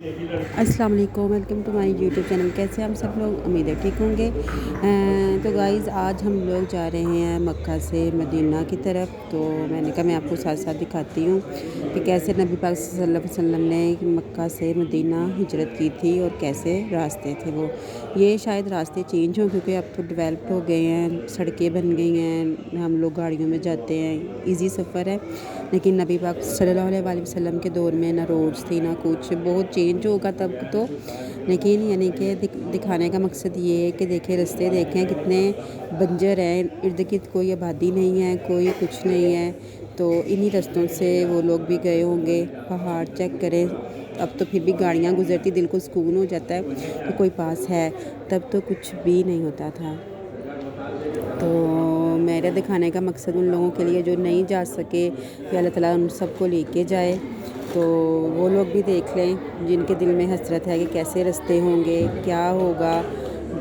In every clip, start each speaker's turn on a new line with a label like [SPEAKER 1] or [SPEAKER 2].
[SPEAKER 1] अस्सलाम वालेकुम, welcome to my YouTube channel. कैसे हम सब लोग, उम्मीद है ठीक होंगे। तो गाइज़ आज हम लोग जा रहे हैं मक्का से मदीना की तरफ। तो मैंने कहा मैं आपको साथ साथ दिखाती हूँ कि कैसे नबी पाक सल्लल्लाहु अलैहि वसल्लम ने मक्का से मदीना हिजरत की थी और कैसे रास्ते थे वो। ये शायद रास्ते चेंज हों क्योंकि अब तो डेवलप्ड हो गए हैं, सड़कें बन गई हैं, हम लोग गाड़ियों में जाते हैं, ईज़ी सफ़र है। लेकिन नबी पाक सल्लल्लाहु अलैहि वसल्लम के दौर में ना रोड्स थी ना कुछ, बहुत चेंज होगा तब तो। लेकिन यानी कि दिखाने का मकसद ये है कि देखें रास्ते, देखें कितने बंजर हैं, इर्द गिर्द कोई आबादी नहीं है, कोई कुछ नहीं है। तो इन्हीं रास्तों से वो लोग भी गए होंगे। पहाड़ चेक करें, अब तो फिर भी गाड़ियाँ गुजरती दिल को सुकून हो जाता है कि कोई पास है, तब तो कुछ भी नहीं होता था। तो मेरा दिखाने का मकसद उन लोगों के लिए जो नहीं जा सके कि अल्लाह ताला उन सबको लेके जाए, तो वो लोग भी देख लें जिनके दिल में हसरत है कि कैसे रास्ते होंगे, क्या होगा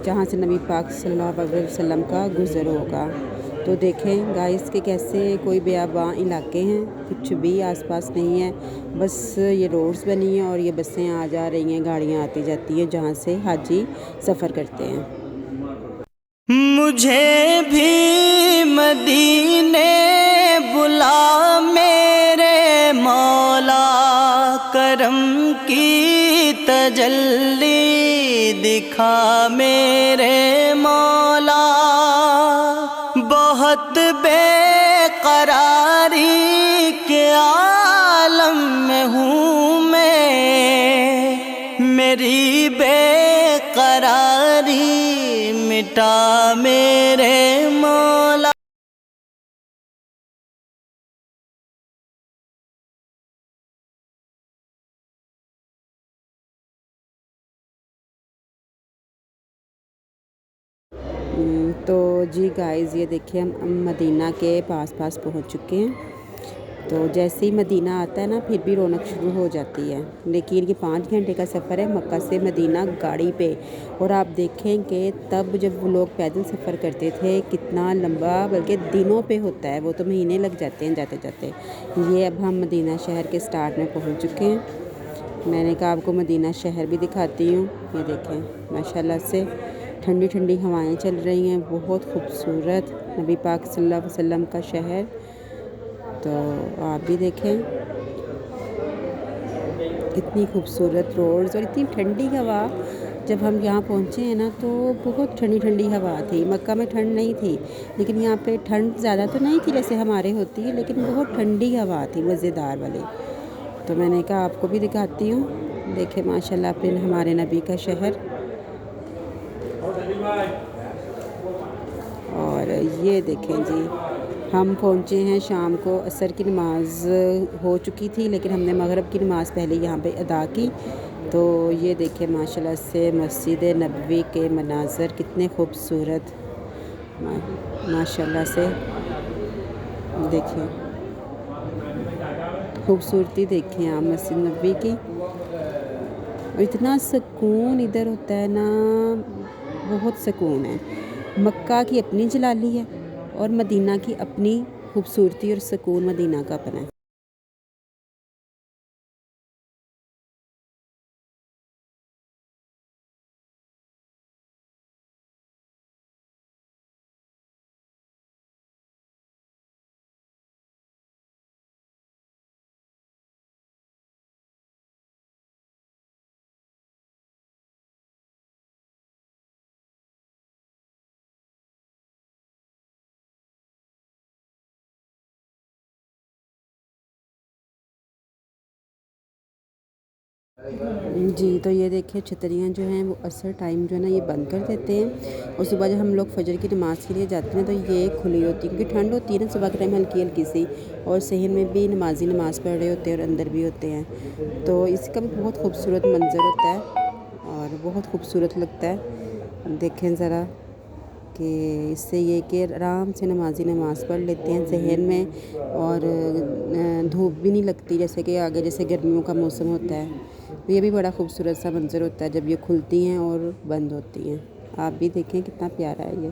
[SPEAKER 1] जहाँ से नबी पाक सल्लल्लाहु अलैहि वसल्लम का गुज़र होगा। तो देखें गाइस के कैसे कोई बेआबां इलाके हैं, कुछ भी आसपास नहीं है, बस ये रोड्स बनी हैं और ये बसें आ जा रही हैं, गाड़ियाँ आती जाती हैं जहाँ से हाजी सफ़र करते हैं।
[SPEAKER 2] मुझे भी मदीने बुला मेरे मौला, करम की तजल्ली दिखा मेरे मौला। बहुत बेकरारी के आलम में हूँ मैं, मेरी बेकरारी मिटा मेरे मौला।
[SPEAKER 1] तो जी गाइस ये देखिए हम मदीना के पास पहुंच चुके हैं। तो जैसे ही मदीना आता है ना, फिर भी रौनक शुरू हो जाती है। लेकिन ये 5 घंटे का सफ़र है मक्का से मदीना गाड़ी पे। और आप देखें कि तब जब वो लोग पैदल सफ़र करते थे कितना लंबा, बल्कि दिनों पे होता है, वो तो महीने लग जाते हैं जाते जाते। ये अब हम मदीना शहर के स्टार्ट में पहुंच चुके हैं। मैंने कहा आपको मदीना शहर भी दिखाती हूँ। ये देखें माशाल्लाह से ठंडी ठंडी हवाएं चल रही हैं, बहुत खूबसूरत नबी पाक सल्लल्लाहु अलैहि वसल्लम का शहर। तो आप भी देखें कितनी खूबसूरत रोड्स और इतनी ठंडी हवा। जब हम यहाँ पहुँचे हैं ना, तो बहुत ठंडी ठंडी हवा थी। मक्का में ठंड नहीं थी, लेकिन यहाँ पे ठंड ज़्यादा तो नहीं थी जैसे हमारे होती है, लेकिन बहुत ठंडी हवा थी मज़ेदार वाली। तो मैंने कहा आपको भी दिखाती हूँ। देखें माशाल्लाह अपने हमारे नबी का शहर। और ये देखें जी, हम पहुँचे हैं शाम को। असर की नमाज़ हो चुकी थी, लेकिन हमने मगरिब की नमाज़ पहले यहाँ पे अदा की। तो ये देखिए माशाल्लाह से मस्जिद नबवी के मनाज़र कितने खूबसूरत, माशाल्लाह से देखिए खूबसूरती देखिए आप मस्जिद नबवी की। और इतना सुकून इधर होता है ना, बहुत सुकून है। मक्का की अपनी जलाली है और मदीना की अपनी खूबसूरती और सुकून मदीना का अपना है। जी तो ये देखिए छतरियाँ जो हैं वो असर टाइम जो है ना ये बंद कर देते हैं, और सुबह जब हम लोग फजर की नमाज़ के लिए जाते हैं तो ये खुली होती है, क्योंकि ठंड होती है ना सुबह के टाइम हल्की हल्की सी, और शहर में भी नमाजी नमाज़ पढ़ रहे होते हैं और अंदर भी होते हैं। तो इसका भी बहुत खूबसूरत मंजर होता है और बहुत खूबसूरत लगता है। देखें ज़रा कि इससे ये कि आराम से नमाजी नमाज़ पढ़ लेते हैं शहर में, और धूप भी नहीं लगती जैसे कि आगे जैसे गर्मियों का मौसम होता है। तो ये भी बड़ा खूबसूरत सा मंज़र होता है जब ये खुलती हैं और बंद होती हैं। आप भी देखें कितना प्यारा है ये।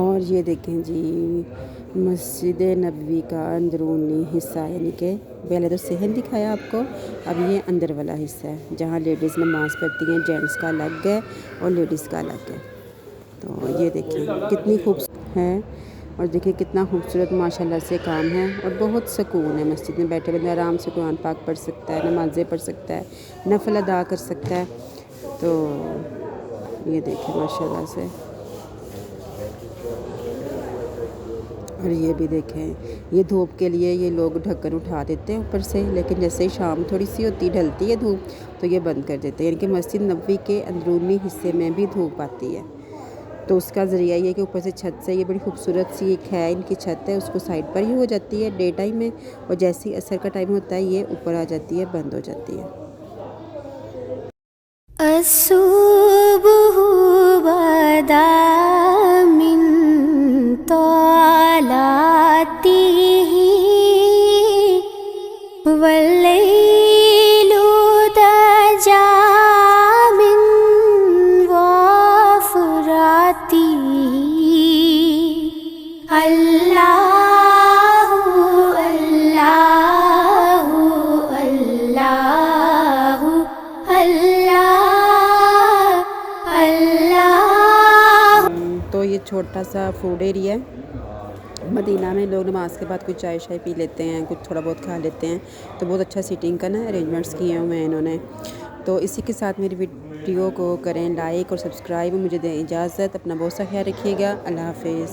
[SPEAKER 1] और ये देखें जी मस्जिद नबवी का अंदरूनी हिस्सा, यानी कि पहले तो सहन दिखाया आपको, अब ये अंदर वाला हिस्सा है जहाँ लेडीज़ नमाज़ पढ़ती हैं। जेंट्स का अलग है और लेडीज़ का अलग है। तो ये देखिए कितनी खूबसूरत है और देखिए कितना खूबसूरत माशाल्लाह से काम है और बहुत सुकून है। मस्जिद में बैठे बंदा आराम से कुरान पाक पढ़ सकता है, नमाज़ें पढ़ सकता है, नफल अदा कर सकता है। तो ये देखिए माशाल्लाह से। और ये भी देखें, ये धूप के लिए ये लोग ढक्कन उठा देते हैं ऊपर से, लेकिन जैसे ही शाम थोड़ी सी होती ढलती है धूप तो ये बंद कर देते हैं। यानी कि मस्जिद नबवी के अंदरूनी हिस्से में भी धूप आती है, तो उसका ज़रिया ये कि ऊपर से छत से, ये बड़ी खूबसूरत सी एक है इनकी छत है, उसको साइड पर ही हो जाती है डे टाइम में, और जैसे ही असर का टाइम होता है ये ऊपर आ जाती है, बंद हो जाती है।
[SPEAKER 3] असुबहु बदा मिन तलातिही वल्लैलु दजा मिन वफ़रातिही अल्लाहु अल्लाहु अल्लाहु अल्लाह।
[SPEAKER 1] तो ये छोटा सा फूड एरिया है। मदीना में लोग नमाज के बाद कुछ चाय शाय पी लेते हैं, कुछ थोड़ा बहुत खा लेते हैं, तो बहुत अच्छा सीटिंग का ना अरेंजमेंट्स किए हुए हैं इन्होंने। तो इसी के साथ मेरी वीडियो को करें लाइक और सब्सक्राइब। मुझे दें इजाज़त, अपना बहुत सा ख्याल रखिएगा। अल्लाह हाफिज़।